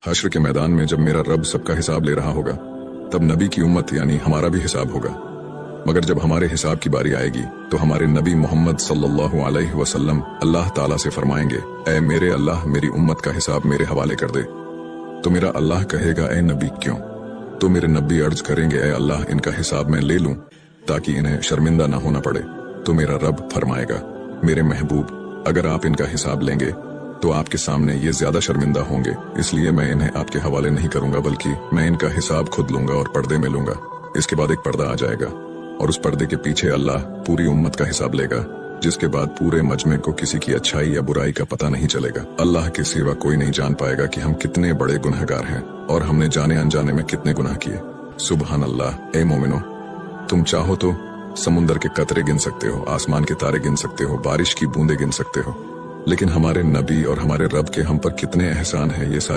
हश्र के मैदान में जब मेरा रब सबका हिसाब ले रहा होगा, तब नबी की उम्मत यानी हमारा भी हिसाब होगा। मगर जब हमारे हिसाब की बारी आएगी तो हमारे नबी मोहम्मद सल्लल्लाहु अलैहि वसल्लम अल्लाह ताला से फरमाएंगे, ऐ मेरे अल्लाह, मेरी उम्मत का हिसाब मेरे हवाले कर दे। तो मेरा अल्लाह कहेगा, ऐ नबी क्यों? तो मेरे नबी अर्ज करेंगे, ऐ अल्लाह, इनका हिसाब मैं ले लूं ताकि इन्हें शर्मिंदा ना होना पड़े। तो मेरा रब फरमाएगा, मेरे महबूब, अगर आप इनका हिसाब लेंगे तो आपके सामने ये ज्यादा शर्मिंदा होंगे, इसलिए मैं इन्हें आपके हवाले नहीं करूंगा, बल्कि मैं इनका हिसाब खुद लूंगा और पर्दे में लूंगा। इसके बाद एक पर्दा आ जाएगा और उस पर्दे के पीछे अल्लाह पूरी उम्मत का हिसाब लेगा, जिसके बाद पूरे मजमे को किसी की अच्छाई या बुराई का पता नहीं चलेगा। अल्लाह के सिवा कोई नहीं जान पाएगा कि हम कितने बड़े गुनहगार हैं और हमने जाने अनजाने में कितने गुनाह किए। सुबहान अल्लाह। ए मोमिनो, तुम चाहो तो समुंदर के कतरे गिन सकते हो, आसमान के तारे गिन सकते हो, बारिश की बूंदें गिन सकते हो, लेकिन हमारे नबी और हमारे रब के हम पर कितने एहसान हैं, ये सारी